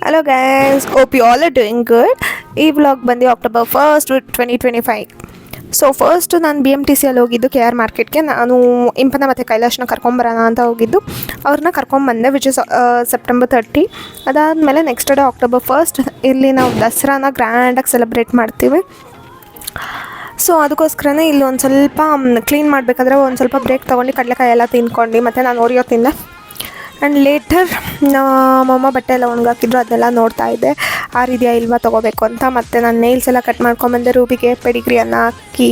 Hello guys, hope you all are doing good. ಈ vlog ಬಂದು October 1st 2025. So first ನಾನು B M T ಸಿಯಲ್ಲಿ ಹೋಗಿದ್ದು K R ಮಾರ್ಕೆಟ್ಗೆ. ನಾನು ಇಂಪನ ಮತ್ತು ಕೈಲಾಶ್ನ ಕರ್ಕೊಂಬರೋಣ ಅಂತ ಹೋಗಿದ್ದು. ಅವ್ರನ್ನ ಕರ್ಕೊಂಬಂದೆ ವಿಚ್ ಇಸ್ ಸೆಪ್ಟೆಂಬರ್ 30. ಅದಾದಮೇಲೆ ನೆಕ್ಸ್ಟ್ ಡೇ ಅಕ್ಟೋಬರ್ 1st ಇಲ್ಲಿ ನಾವು ದಸರಾನ ಗ್ರ್ಯಾಂಡಾಗಿ ಸೆಲೆಬ್ರೇಟ್ ಮಾಡ್ತೀವಿ. ಸೊ ಅದಕ್ಕೋಸ್ಕರನೇ ಇಲ್ಲಿ ಒಂದು ಸ್ವಲ್ಪ ಕ್ಲೀನ್ ಮಾಡಬೇಕಾದ್ರೆ ಒಂದು ಸ್ವಲ್ಪ ಬ್ರೇಕ್ ತೊಗೊಂಡು ಕಡಲೆಕಾಯಿ ಎಲ್ಲ ತಿನ್ಕೊಂಡು ಮತ್ತು ನಾನು ಓರಿಯೋ ತಿಂದೆ. ಆ್ಯಂಡ್ ಲೇಟರ್ ನಮ್ಮಮ್ಮ ಬಟ್ಟೆ ಎಲ್ಲ ಒಣಗಾಕಿದ್ರು, ಅದನ್ನೆಲ್ಲ ನೋಡ್ತಾ ಇದ್ದೆ ಆರಿದೆಯಾ ಇಲ್ವಾ ತೊಗೋಬೇಕು ಅಂತ. ಮತ್ತು ನಾನು ನೇಲ್ಸ್ ಎಲ್ಲ ಕಟ್ ಮಾಡ್ಕೊಂಬಂದೆ, ರೂಬಿಗೆ ಪೆಡಿಗ್ರಿಯನ್ನು ಹಾಕಿ.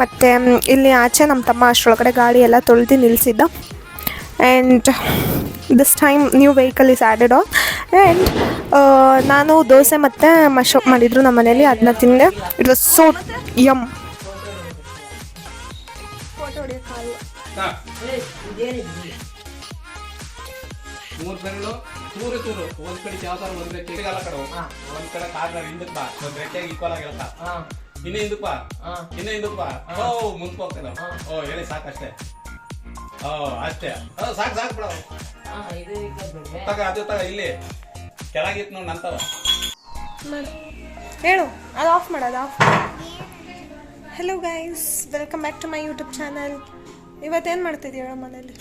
ಮತ್ತು ಇಲ್ಲಿ ಆಚೆ ನಮ್ಮ ತಮ್ಮ ಅಷ್ಟರೊಳಗಡೆ ಗಾಡಿ ಎಲ್ಲ ತೊಳೆದು ನಿಲ್ಲಿಸಿದ್ದ. And this time new vehicle is added on. And ನಾನು ದೋಸೆ ಮತ್ತು ಮಶ್ರೂಪ್ ಮಾಡಿದ್ರು ನಮ್ಮ ಮನೇಲಿ, ಅದನ್ನ ತಿಂದೆ. It was so yum. Photo ಹೊಡಿಯೋಕ್ಕಾಗಲ್ಲ. ಮೂರು ಬೆರಳು ತೂರು ತೂರು ಒಂದ್ ಕಡೆ ಯಾವ್ದಾರು ಒಂದ್ ರೆಕ್ಕೆ ಸಿಗಲ್ಲ ಕಡೆ ಒಂದ್ ಕಡೆ ಕಾರ್ನರ್ ಹಿಂದಕ್ ಬಾ ಒಂದ್ ರೆಕ್ಕೆ ಈಕ್ವಲ್ ಆಗಿರತ್ತ ಇನ್ನು ಹಿಂದಕ್ ಬಾ ಇನ್ನು ಹಿಂದಕ್ ಬಾ ಮುಂದಕ್ಕೆ ಹೋಗ್ತೇನೆ. ಹೇಳಿ ಸಾಕಷ್ಟೇ. ಅಷ್ಟೇ ಸಾಕು ಸಾಕು ಬಿಡ. ತಗ ಅದು ತಗ ಇಲ್ಲಿ ಕೆಳಗಿತ್ತು ನೋಡಿ ನಂತವ ಹೇಳು. ಅದು ಆಫ್ ಮಾಡೋದು off. Hello guys, welcome back to my YouTube channel. ಇವತ್ತೇನು ಮಾಡ್ತಿದ್ದೀವಿ ಹೇಳೋ ಮನೇಲಿ?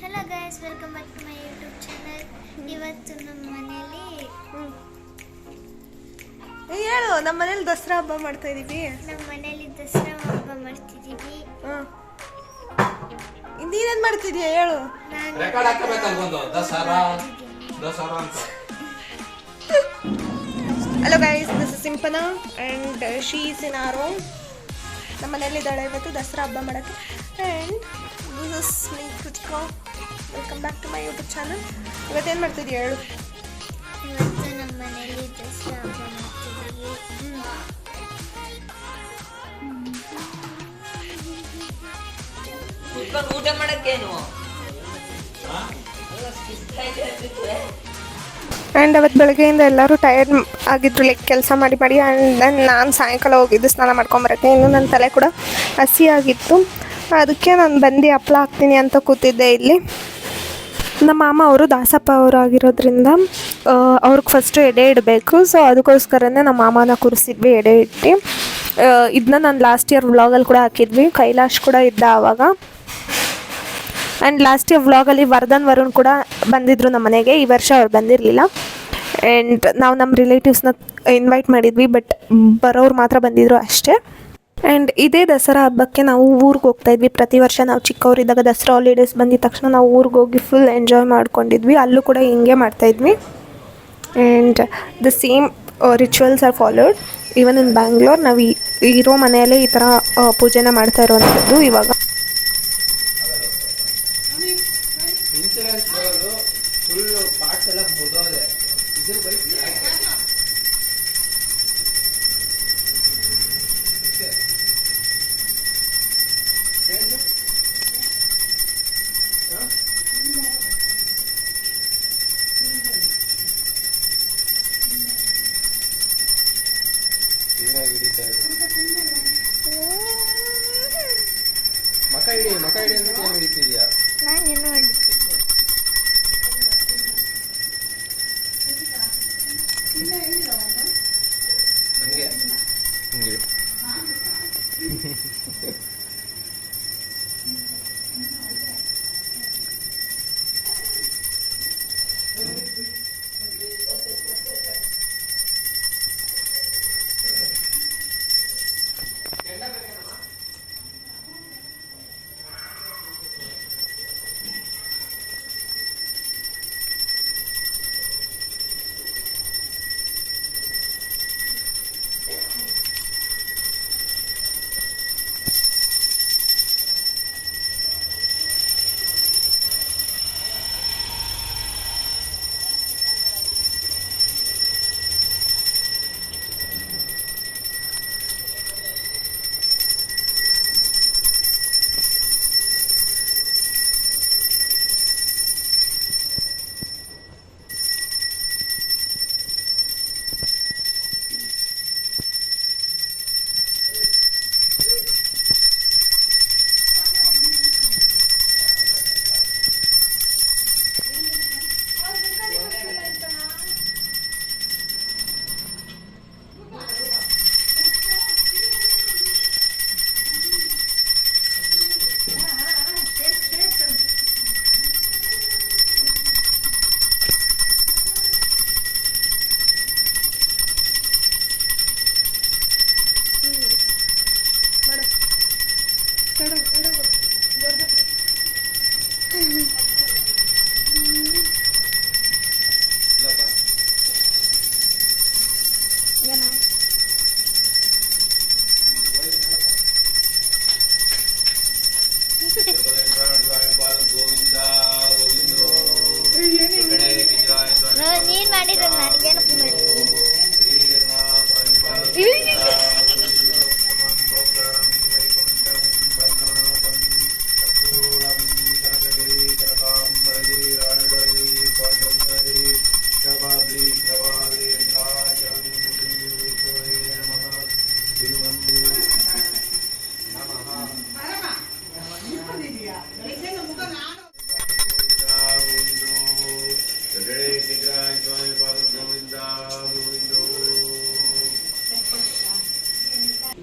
Hello guys, welcome back to my YouTube channel. ಇವತ್ತು ನಮ್ಮ ಮನೇಲಿ ಹೇಳು. ನಮ್ಮ ಮನೇಲಿ ದಸರಾ ಹಬ್ಬ ಮಾಡ್ತಾ ಇದೀವಿ. ನಮ್ಮ ಮನೇಲಿ ದಸರಾ ಹಬ್ಬ ಮಾಡ್ತಿದ್ದೀವಿ. ನೀನೇನು ಮಾಡ್ತಿದ್ಯಾ ಹೇಳು. ರೆಕಾರ್ಡ್ ಹಾಕಬೇಕಲ್ಲ ಒಂದು ದಸರಾ ದಸರಾ ಅಂತ. Hello guys, this is Simpana and she is in our room. ನಮ್ಮ ಮನೇಲಿದ್ದಾಳೆ ಇವತ್ತು ದಸರಾ ಹಬ್ಬ ಮಾಡೋಕ್ಕೆ. And this is me Krithika. Welcome back to my YouTube channel. ಇವತ್ತೇನು ಮಾಡ್ತಿದ್ಯಾ ಹೇಳು. ಇವತ್ತು ನಮ್ಮ ಮನೇಲಿ ದಸರಾ ಹಬ್ಬ ಮಾಡ್ತಿದ್ದೀವಿ. ಊಟ ಮಾಡಕ್ಕೇನು ಆ್ಯಂಡ್ ಅವತ್ತು ಬೆಳಗ್ಗೆಯಿಂದ ಎಲ್ಲರೂ ಟಯರ್ಡ್ ಆಗಿದ್ರು, ಲೈಕ್ ಕೆಲಸ ಮಾಡಿ ಮಾಡಿ. ಆ್ಯಂಡ್ ದೆನ್ ನಾನು ಸಾಯಂಕಾಲ ಹೋಗಿದ್ದು ಸ್ನಾನ ಮಾಡ್ಕೊಂಬರೋಕ್ಕೆ. ಇನ್ನು ನನ್ನ ತಲೆ ಕೂಡ ಹಸಿ ಆಗಿತ್ತು, ಅದಕ್ಕೆ ನಾನು ಬಂದು ಹಪ್ಳ ಹಾಕ್ತೀನಿ ಅಂತ ಕೂತಿದ್ದೆ ಇಲ್ಲಿ. ನಮ್ಮ ಮಾಮ ಅವರು ದಾಸಪ್ಪ ಅವರು ಆಗಿರೋದ್ರಿಂದ ಅವ್ರಿಗೆ ಫಸ್ಟು ಎಡೆ ಇಡಬೇಕು. ಸೊ ಅದಕ್ಕೋಸ್ಕರನೇ ನಮ್ಮ ಮಾಮನ ಕೂರಿಸಿದ್ವಿ ಎಡೆ ಇಟ್ಟು. ಇದನ್ನ ನಾನು ಲಾಸ್ಟ್ ಇಯರ್ ವ್ಲಾಗಲ್ಲಿ ಕೂಡ ಹಾಕಿದ್ವಿ. ಕೈಲಾಶ್ ಕೂಡ ಇದ್ದ ಆವಾಗ. ಆ್ಯಂಡ್ ಲಾಸ್ಟ್ ಇಯರ್ ವ್ಲಾಗಲ್ಲಿ ವರುಣ್ ಕೂಡ ಬಂದಿದ್ದರು ನಮ್ಮ ಮನೆಗೆ. ಈ ವರ್ಷ ಅವ್ರು ಬಂದಿರಲಿಲ್ಲ. ಆ್ಯಂಡ್ ನಾವು ನಮ್ಮ ರಿಲೇಟಿವ್ಸ್ನ ಇನ್ವೈಟ್ ಮಾಡಿದ್ವಿ, ಬಟ್ ಬರೋರು ಮಾತ್ರ ಬಂದಿದ್ದರು ಅಷ್ಟೇ. ಆ್ಯಂಡ್ ಇದೇ ದಸರಾ ಹಬ್ಬಕ್ಕೆ ನಾವು ಊರಿಗೆ ಹೋಗ್ತಾಯಿದ್ವಿ. ಪ್ರತಿ ವರ್ಷ ನಾವು ಚಿಕ್ಕವರಿದ್ದಾಗ ದಸರಾ ಹಾಲಿಡೇಸ್ ಬಂದಿದ ತಕ್ಷಣ ನಾವು ಊರಿಗೆ ಹೋಗಿ ಫುಲ್ ಎಂಜಾಯ್ ಮಾಡ್ಕೊಂಡಿದ್ವಿ. ಅಲ್ಲೂ ಕೂಡ ಹಿಂಗೆ ಮಾಡ್ತಾಯಿದ್ವಿ. And the same rituals are followed even in Bangalore. ನಾವು ಇರೋ ಮನೆಯಲ್ಲೇ ಈ ಥರ ಪೂಜೆನ ಮಾಡ್ತಾ ಇರೋವಂಥದ್ದು ಇವಾಗ. ಇನ್ಸೂರೆನ್ಸ್ ಬರೋದು ಫುಲ್ಲು ಪಾರ್ಟ್ಸ್ ಎಲ್ಲ ಮುರಿದೋದೆ. ಇದು ಬರೀ ಮಕ ಹಿಡಿ ಅಂದ್ಬಿಟ್ಟು ಏನು ಹಿಡಿತಿದ್ಯಾ? ನಾನೇನು ಅಡ್ತಿದ್ದೆ. ಹಂಗೆ ಹಿಂಗೆ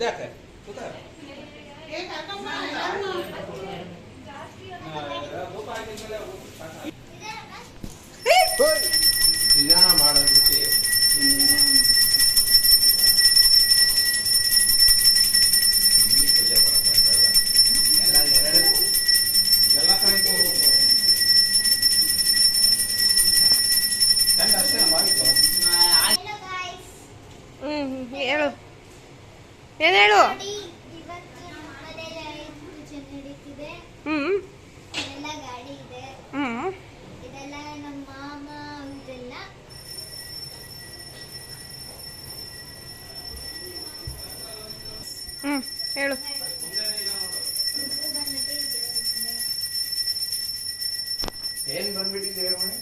ಇದ್ಯಾಕೆ ಕೂತ ನಿಧಾನ ಮಾಡೋದು ಪೂಜೆ ಮಾಡಲ್ಲ ಎಲ್ಲ ಕಡೆ ಹೋಗ್ಬೇಕು ಅಷ್ಟೇ ಮಾಡಿದ್ದು Hello guys. ಹೇಳು ಏನು ಹೇಳು ಇವತ್ತು ನಮ್ಮನೆಲ್ಲ ಪೂಜೆ ನಡೀತಿದೆ. ಹ್ಞೂ ಎಲ್ಲ ಗಾಡಿ ಇದೆ. ಹ್ಞೂ ಇದೆಲ್ಲ ನಮ್ಮ ಮಾಮ ಇದೆಲ್ಲ. ಹೇಳು ಏನ್ ಬಂದ್ಬಿಟ್ಟಿದೆ ಮನೆ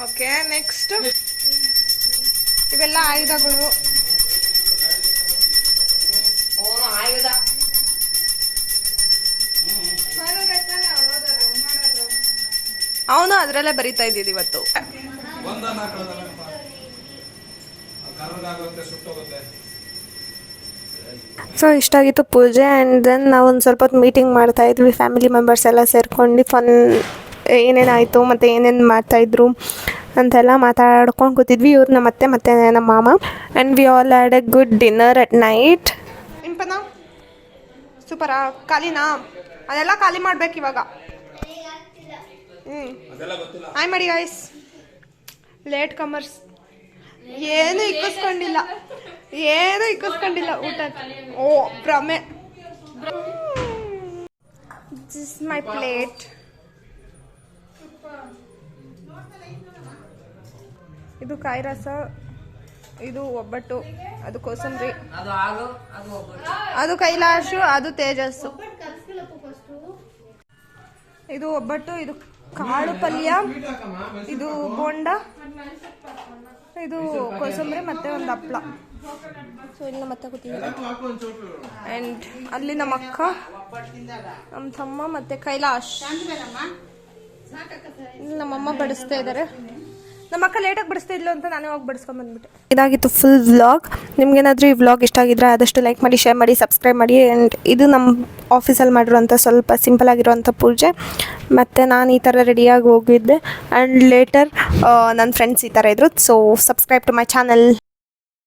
ಓಕೆ ನೆಕ್ಸ್ಟ್ ಇವೆಲ್ಲ ಆಯುಧಗಳು ಅವನು ಅದರಲ್ಲೇ ಬರಿತಾ ಇದ್ದಿದ್ದು ಇವತ್ತು. ಒಂದನ್ನ ಹಾಕೋದಲ್ಲಪ್ಪ ಕರ್ರಗಾಗುತ್ತೆ ಸುಟ್ಟೋಗುತ್ತೆ ಸೊ ಇಷ್ಟಾಗಿತ್ತು ಪೂಜೆ ಆ್ಯಂಡ್ ದೆನ್ ನಾವು ಒಂದು ಸ್ವಲ್ಪ ಹೊತ್ತು ಮೀಟಿಂಗ್ ಮಾಡ್ತಾಯಿದ್ವಿ ಫ್ಯಾಮಿಲಿ ಮೆಂಬರ್ಸ್ ಎಲ್ಲ ಸೇರ್ಕೊಂಡು ಫನ್ ಏನೇನಾಯಿತು ಮತ್ತು ಏನೇನು ಮಾಡ್ತಾಯಿದ್ರು ಅಂತೆಲ್ಲ ಮಾತಾಡ್ಕೊಂಡು ಕೂತಿದ್ವಿ. ಇವ್ರು ನಮ್ಮ ಅತ್ತೆ ಮತ್ತು ನಮ್ಮ ಮಾಮ and we all had a good dinner at night. Impana ಸೂಪರಾ ಖಾಲಿನಾ ಅದೆಲ್ಲ ಖಾಲಿ ಮಾಡ್ಬೇಕು ಇವಾಗ. ಅದೆಲ್ಲ ಗೊತ್ತಿಲ್ಲ ಹಾಯ್ ಮಾಡಿ ಗಾಯ್ಸ್ ಲೇಟ್ ಕಮರ್ಸ್ ಏನು ಇಕ್ಕಿಸ್ಕೊಂಡಿಲ್ಲ ಊಟ. ಓ ಭ್ರಮೆ. This my plate. ಇದು ಕಾಯಿ ರಸ, ಇದು ಒಬ್ಬಟ್ಟು, ಅದು ಕೋಸಂಬರಿ, ಅದು ಕೈಲಾಶು, ಅದು ತೇಜಸ್ಸು. ಇದು ಒಬ್ಬಟ್ಟು, ಇದು ಕಾಳು ಪಲ್ಯ, ಇದು ಬೋಂಡ, ಇದು ಕೋಸಂಬರಿ ಮತ್ತೆ ಒಂದು ಹಪ್ಪಳ. ಸೊ ಇಲ್ಲಿ ನಮ್ಮ ಅತ್ತೆ ಕೂತಿದ್ದಾರೆ ಆ್ಯಂಡ್ ಅಲ್ಲಿ ನಮ್ಮ ಅಕ್ಕ, ನಮ್ಮ ತಮ್ಮ ಮತ್ತೆ ಕೈಲಾಶ್. ಇಲ್ಲಿ ನಮ್ಮಮ್ಮ ಬಡಿಸ್ತಾ ಇದ್ದಾರೆ. ನಮ್ಮ ಅಕ್ಕ ಲೇಟಾಗಿ ಬಡಿಸ್ತಾ ಇದ್ಲು ಅಂತ ನಾನೇ ಹೋಗಿ ಬಡಿಸ್ಕೊಂಡು ಬಂದ್ಬಿಟ್ಟೆ. ಇದಾಗಿತ್ತು ಫುಲ್ ವ್ಲಾಗ್. ನಿಮ್ಗೇನಾದರೂ ಈ ವ್ಲಾಗ್ ಇಷ್ಟ ಆಗಿದ್ರೆ ಆದಷ್ಟು ಲೈಕ್ ಮಾಡಿ, ಶೇರ್ ಮಾಡಿ, ಸಬ್ಸ್ಕ್ರೈಬ್ ಮಾಡಿ. ಆ್ಯಂಡ್ ಇದು ನಮ್ಮ ಆಫೀಸಲ್ಲಿ ಮಾಡಿರೋಂಥ ಸ್ವಲ್ಪ ಸಿಂಪಲ್ ಆಗಿರೋಂಥ ಪೂಜೆ. ಮತ್ತು ನಾನು ಈ ಥರ ರೆಡಿಯಾಗಿ ಹೋಗಿದ್ದೆ ಆ್ಯಂಡ್ ಲೇಟರ್ ನನ್ನ ಫ್ರೆಂಡ್ಸ್ ಈ ಥರ ಇದ್ರು. So subscribe to my channel.